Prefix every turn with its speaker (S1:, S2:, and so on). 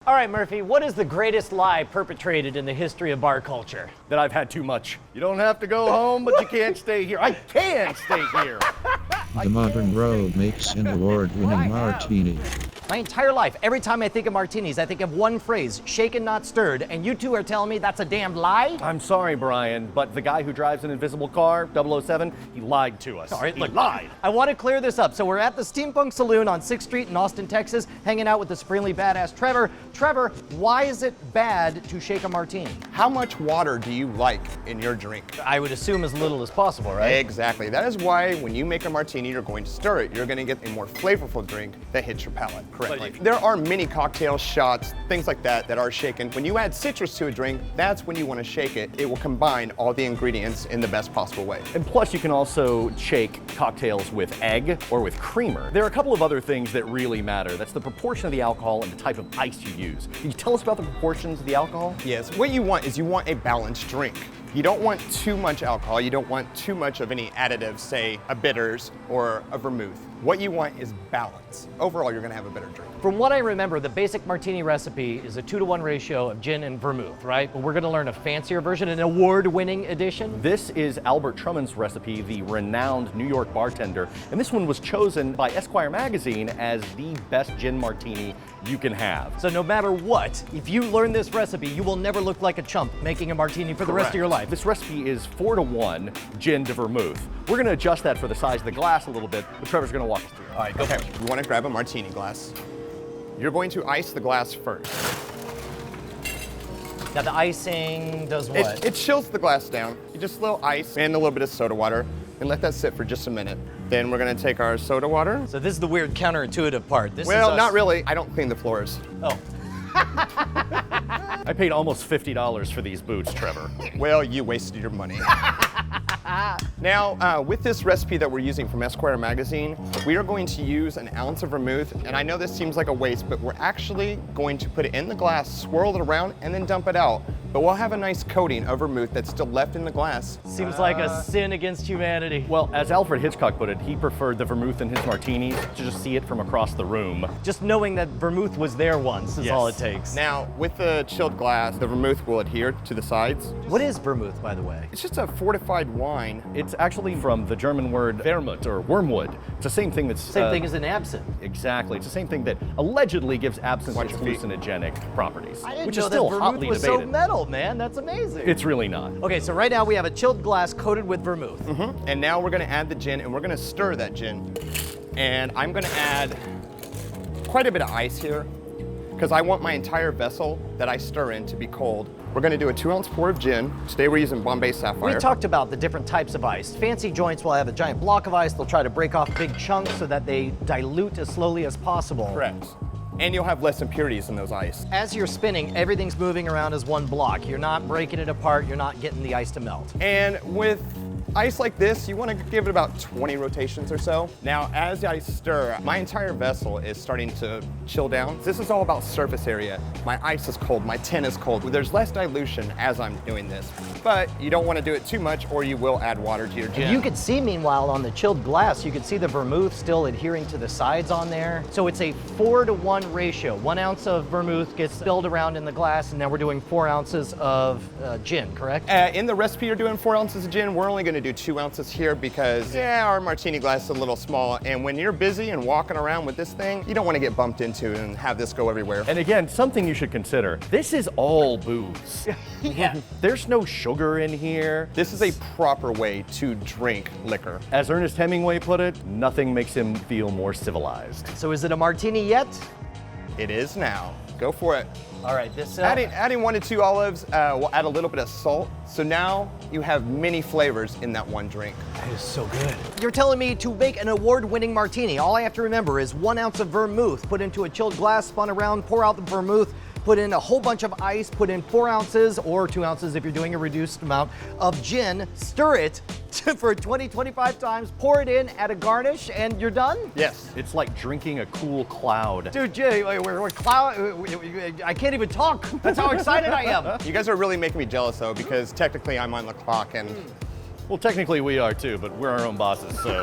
S1: All right, Murphy, what is the greatest lie perpetrated in the history of bar culture?
S2: That I've had too much. You don't have to go home, but you can't stay here. I can stay here.
S3: The Modern Road makes an award-winning martini.
S1: My entire life, every time I think of martinis, I think of one phrase, shaken, not stirred, and you two are telling me that's a damn lie?
S2: I'm sorry, Brian, but the guy who drives an invisible car, 007, he lied to us.
S1: All right, look,
S2: he lied.
S1: I want to clear this up. So we're at the Steampunk Saloon on 6th Street in Austin, Texas, hanging out with the supremely badass Trevor. Trevor, why is it bad to shake a martini?
S4: How much water do you like in your drink?
S1: I would assume as little as possible, right?
S4: Exactly. That is why when you make a martini, you're going to stir it. You're going to get a more flavorful drink that hits your palate correctly. There are many cocktails, shots, things like that are shaken. When you add citrus to a drink, that's when you want to shake it. It will combine all the ingredients in the best possible way.
S2: And plus, you can also shake cocktails with egg or with creamer. There are a couple of other things that really matter. That's the proportion of the alcohol and the type of ice you use. Can you tell us about the proportions of the alcohol?
S4: Yes, what you want is you want a balanced drink. You don't want too much alcohol. You don't want too much of any additives, say a bitters or a vermouth. What you want is balance. Overall, you're gonna have a better drink.
S1: From what I remember, the basic martini recipe is a 2-to-1 ratio of gin and vermouth, right? But we're gonna learn a fancier version, an award-winning edition.
S2: This is Albert Trumann's recipe, the renowned New York bartender, and this one was chosen by Esquire magazine as the best gin martini you can have.
S1: So no matter what, if you learn this recipe, you will never look like a chump making a martini for the rest of your life.
S2: This recipe is 4-to-1 gin to vermouth. We're gonna adjust that for the size of the glass a little bit, but Trevor's gonna walk us through it.
S4: All right, go ahead. You want to grab a martini glass. You're going to ice the glass first.
S1: Now the icing does what?
S4: It chills the glass down. You just a little ice and a little bit of soda water and let that sit for just a minute. Then we're gonna take our soda water.
S1: So this is the weird counterintuitive part.
S4: Well, not really. I don't clean the floors.
S1: Oh.
S2: I paid almost $50 for these boots, Trevor.
S4: Well, you wasted your money. Now, with this recipe that we're using from Esquire magazine, we are going to use an ounce of vermouth, and I know this seems like a waste, but we're actually going to put it in the glass, swirl it around, and then dump it out. But we'll have a nice coating of vermouth that's still left in the glass.
S1: Seems like a sin against humanity.
S2: Well, as Alfred Hitchcock put it, he preferred the vermouth in his martinis to just see it from across the room.
S1: Just knowing that vermouth was there once is all it takes.
S4: Now, with the chilled glass, the vermouth will adhere to the sides.
S1: What is vermouth, by the way?
S4: It's just a fortified wine.
S2: It's actually from the German word VERMOUTH, or wormwood. It's the same thing that's...
S1: Same thing as an absinthe.
S2: Exactly. It's the same thing that allegedly gives absinthe its hallucinogenic properties,
S1: I didn't
S2: which
S1: know
S2: is still
S1: that
S2: hotly
S1: vermouth was
S2: debated.
S1: so metal, man. That's amazing.
S2: It's really not.
S1: Okay, so right now we have a chilled glass coated with vermouth.
S4: And now we're gonna add the gin, and we're gonna stir that gin. And I'm gonna add quite a bit of ice here, because I want my entire vessel that I stir in to be cold. We're gonna do a 2-ounce pour of gin. Today we're using Bombay Sapphire.
S1: We talked about the different types of ice. Fancy joints will have a giant block of ice. They'll try to break off big chunks so that they dilute as slowly as possible.
S4: Correct. And you'll have less impurities in those ice.
S1: As you're spinning, everything's moving around as one block. You're not breaking it apart. You're not getting the ice to melt.
S4: And with ice like this, you want to give it about 20 rotations or so. Now, as I stir, my entire vessel is starting to chill down. This is all about surface area. My ice is cold, my tin is cold. There's less dilution as I'm doing this, but you don't want to do it too much or you will add water to your gin.
S1: You could see, meanwhile, on the chilled glass, you could see the vermouth still adhering to the sides on there. So it's a 4-to-1 ratio. 1 ounce of vermouth gets spilled around in the glass, and now we're doing 4 ounces of gin, correct?
S4: In the recipe, you're doing 4 ounces of gin. We're only going to do 2 ounces here because, our martini glass is a little small. And when you're busy and walking around with this thing, you don't want to get bumped into and have this go everywhere.
S2: And again, something you should consider. This is all booze.
S1: Yeah.
S2: There's no sugar in here.
S4: This is a proper way to drink liquor.
S2: As Ernest Hemingway put it, nothing makes him feel more civilized.
S1: So is it a martini yet?
S4: It is now. Go for it.
S1: All right, this
S4: Adding 1 to 2 olives, we'll add a little bit of salt. So now you have many flavors in that one drink.
S1: That is so good. You're telling me to make an award-winning martini, all I have to remember is 1 ounce of vermouth, put into a chilled glass, spun around, pour out the vermouth, put in a whole bunch of ice, put in 4 ounces or 2 ounces if you're doing a reduced amount of gin, stir it for 20-25 times, pour it in, add a garnish, and you're done?
S4: Yes.
S2: It's like drinking a cool cloud.
S1: Dude, Jay, we're I can't even talk. That's how excited I am.
S4: You guys are really making me jealous though, because technically I'm on the clock and
S2: Well, technically we are too, but we're our own bosses, so.